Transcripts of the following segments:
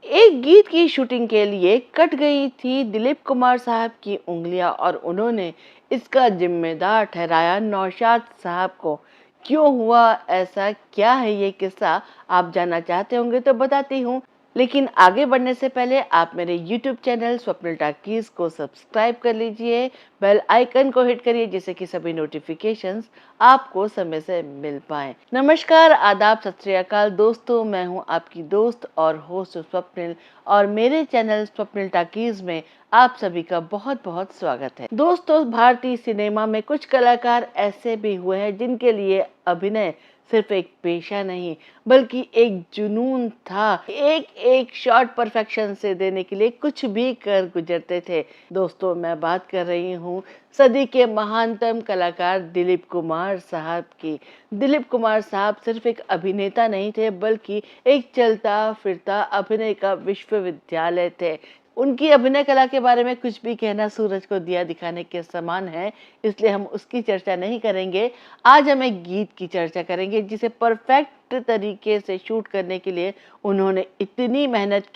एक गीत की शूटिंग के लिए कट गई थी दिलीप कुमार साहब की उंगलियां और उन्होंने इसका जिम्मेदार ठहराया नौशाद साहब को। क्यों हुआ ऐसा, क्या है ये किस्सा, आप जानना चाहते होंगे तो बताती हूँ। लेकिन आगे बढ़ने से पहले आप मेरे YouTube चैनल स्वप्निल टाकीज को सब्सक्राइब कर लीजिए, बेल आइकन को हिट करिए जिससे कि सभी नोटिफिकेशंस आपको समय से मिल पाए। नमस्कार, आदाब, सत श्री अकाल दोस्तों, मैं हूं आपकी दोस्त और होस्ट स्वप्निल और मेरे चैनल स्वप्निल टाकीज में आप सभी का बहुत बहुत स्वागत है। दोस्तों, भारतीय सिनेमा में कुछ कलाकार ऐसे भी हुए हैं जिनके लिए अभिनय सिर्फ एक पेशा नहीं बल्कि एक जुनून था। एक एक शॉट परफेक्शन से देने के लिए कुछ भी कर गुजरते थे। दोस्तों, मैं बात कर रही हूँ सदी के महानतम कलाकार दिलीप कुमार साहब की। दिलीप कुमार साहब सिर्फ एक अभिनेता नहीं थे बल्कि एक चलता फिरता अभिनय का विश्वविद्यालय थे। उनकी अभिनय कला के बारे में कुछ भी कहना सूरज को दिया दिखाने के समान है, इसलिए हम उसकी चर्चा नहीं करेंगे। आज हम एक गीत की चर्चा करेंगे जिसे परफेक्ट तरीके से शूट करने के लिए उन्होंने इतनी मेहनत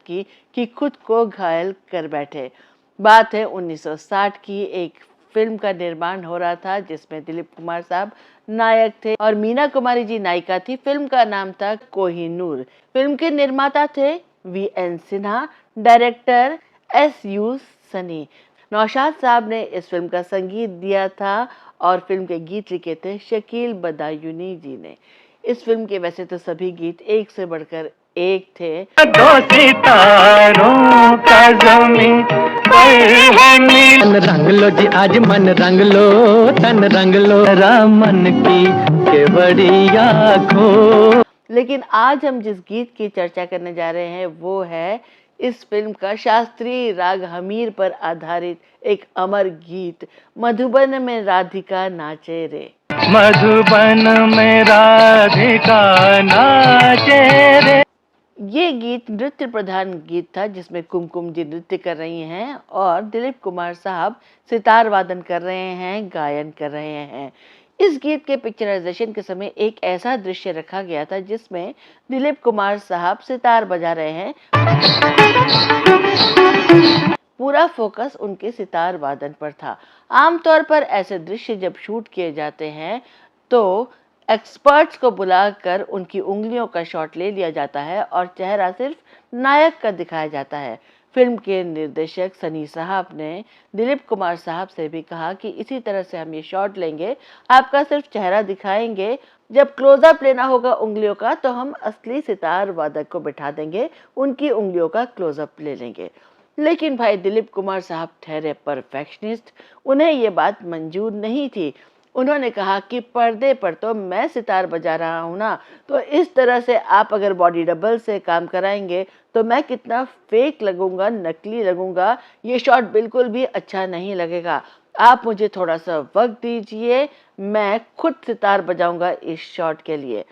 की कि खुद को घायल कर बैठे। बात है 1960 की। एक फिल्म का निर्माण हो रहा था जिसमें दिलीप कुमार साहब नायक थे और मीना कुमारी जी नायिका थी। फिल्म का नाम था कोहिनूर। फिल्म के निर्माता थे VN Sinha, director SU Sunny. Naushad साहब ने इस फिल्म का संगीत दिया था और फिल्म के गीत लिखे थे शकील बदायूनी जी ने। इस फिल्म के वैसे तो सभी गीत एक से बढ़कर एक थे। दो सितारों का ज़मीं पर है नील। रंग लो जी आज मन रंग लो, तन रंग लो, मन की केवड़िया खो। लेकिन आज हम जिस गीत की चर्चा करने जा रहे हैं वो है इस फिल्म का शास्त्रीय राग हमीर पर आधारित एक अमर गीत, मधुबन में राधिका नाचे रे। मधुबन में राधिका नाचे रे। ये गीत नृत्य प्रधान गीत था जिसमें कुमकुम जी नृत्य कर रही हैं और दिलीप कुमार साहब सितार वादन कर रहे हैं, गायन कर रहे हैं। इस गीत के पिक्चराइजेशन के समय एक ऐसा दृश्य रखा गया था जिसमें दिलीप कुमार साहब सितार बजा रहे हैं। पूरा फोकस उनके सितार वादन पर था। आमतौर पर ऐसे दृश्य जब शूट किए जाते हैं तो एक्सपर्ट्स को बुलाकर उनकी उंगलियों का शॉट ले लिया जाता है और चेहरा सिर्फ नायक का दिखाया जाता है। फिल्म के निर्देशक सनी साहब ने दिलीप कुमार साहब से भी कहा कि इसी तरह से हम ये शॉट लेंगे, आपका सिर्फ चेहरा दिखाएंगे, जब क्लोजअप लेना होगा उंगलियों का तो हम असली सितार वादक को बिठा देंगे, उनकी उंगलियों का क्लोजअप ले लेंगे। लेकिन भाई दिलीप कुमार साहब ठहरे परफेक्शनिस्ट, उन्हें ये बात मंजूर नहीं थी। उन्होंने कहा कि पर्दे पर तो मैं सितार बजा रहा हूँ ना, तो इस तरह से आप अगर बॉडी डबल से काम कराएंगे तो मैं कितना फेक लगूंगा, नकली लगूंगा, ये शॉट बिल्कुल भी अच्छा नहीं लगेगा। आप मुझे थोड़ा सा वक्त दीजिए, मैं खुद सितार बजाऊंगा इस शॉट के लिए।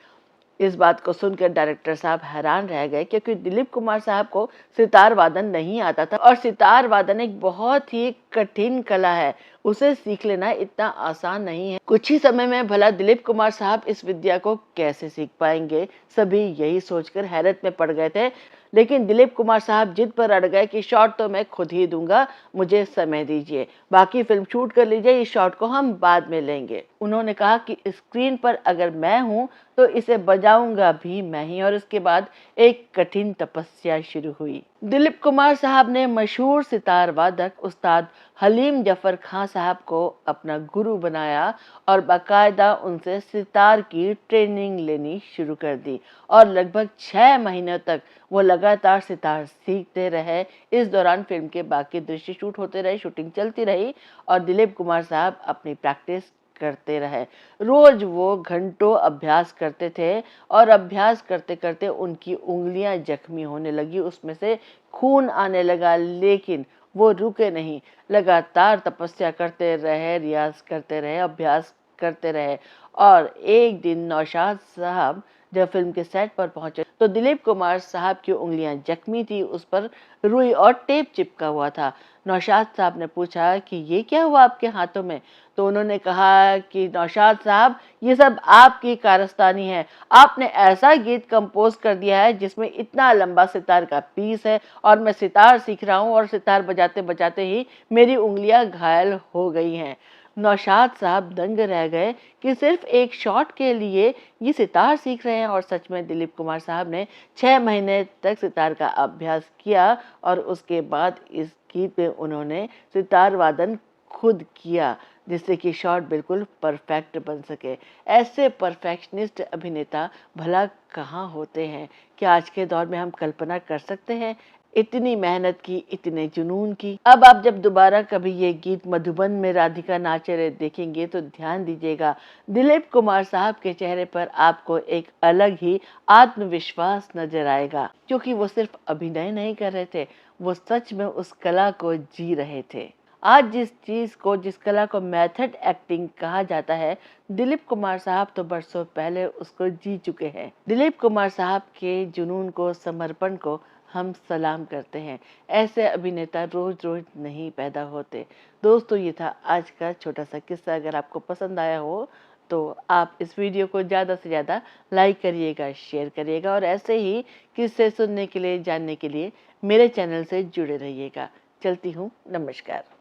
इस बात को सुनकर डायरेक्टर साहब हैरान रह गए क्योंकि दिलीप कुमार साहब को सितार वादन नहीं आता था और सितार वादन एक बहुत ही कठिन कला है, उसे सीख लेना इतना आसान नहीं है। कुछ ही समय में भला दिलीप कुमार साहब इस विद्या को कैसे सीख पाएंगे, सभी यही सोचकर हैरत में पड़ गए थे। लेकिन दिलीप कुमार साहब जिद पर अड़ गए कि शॉट तो मैं खुद ही दूंगा, मुझे समय दीजिए, बाकी फिल्म शूट कर लीजिए, इस शॉट को हम बाद में लेंगे। उन्होंने कहा कि स्क्रीन पर अगर मैं हूं तो इसे बजाऊंगा भी मैं ही। और उसके बाद एक कठिन तपस्या शुरू हुई। दिलीप कुमार साहब ने मशहूर सितार वादक उस्ताद हलीम जफर खां साहब को अपना गुरु बनाया और बाकायदा उनसे सितार की ट्रेनिंग लेनी शुरू कर दी और लगभग 6 महीनों तक वो लगातार सितार सीखते रहे। इस दौरान फिल्म के बाकी दृश्य शूट होते रहे, शूटिंग चलती रही और दिलीप कुमार साहब अपनी प्रैक्टिस करते रहे। रोज वो घंटों अभ्यास करते थे और अभ्यास करते करते उनकी उंगलियां जख्मी होने लगी, उसमें से खून आने लगा, लेकिन वो रुके नहीं, लगातार तपस्या करते रहे, रियाज करते रहे, अभ्यास करते रहे। और एक दिन नौशाद साहब जब फिल्म के सेट पर पहुंचे तो दिलीप कुमार साहब की उंगलियां जख्मी थी, उस पर रुई और टेप चिपका हुआ था। नौशाद साहब ने पूछा कि ये क्या हुआ आपके हाथों में? तो उन्होंने कहा कि नौशाद साहब, ये सब आपकी कारस्तानी है। आपने ऐसा गीत कंपोज कर दिया है जिसमें इतना लंबा सितार का पीस है और मैं सितार सीख रहा हूँ और सितार बजाते बजाते ही मेरी उंगलियां घायल हो गई हैं। नौशाद साहब दंग रह गए कि सिर्फ एक शॉट के लिए ये सितार सीख रहे हैं। और सच में दिलीप कुमार साहब ने 6 महीने तक सितार का अभ्यास किया और उसके बाद इस गीत में उन्होंने सितार वादन खुद किया, जिससे कि शॉट बिल्कुल परफेक्ट बन सके। ऐसे परफेक्शनिस्ट अभिनेता भला कहाँ होते हैं? क्या आज के दौर में हम कल्पना कर सकते हैं इतनी मेहनत की, इतने जुनून की? अब आप जब दोबारा कभी ये गीत मधुबन में राधिका नाचे रे देखेंगे तो ध्यान दीजिएगा, दिलीप कुमार साहब के चेहरे पर आपको एक अलग ही आत्मविश्वास नजर आएगा, क्योंकि वो सिर्फ अभिनय नहीं कर रहे थे, वो सच में उस कला को जी रहे थे। आज जिस कला को मेथड एक्टिंग कहा जाता है, दिलीप कुमार साहब तो बरसों पहले उसको जी चुके हैं। दिलीप कुमार साहब के जुनून को, समर्पण को हम सलाम करते हैं। ऐसे अभिनेता रोज रोज नहीं पैदा होते। दोस्तों, ये था आज का छोटा सा किस्सा। अगर आपको पसंद आया हो तो आप इस वीडियो को ज़्यादा से ज़्यादा लाइक करिएगा, शेयर करिएगा और ऐसे ही किस्से सुनने के लिए, जानने के लिए मेरे चैनल से जुड़े रहिएगा। चलती हूँ, नमस्कार।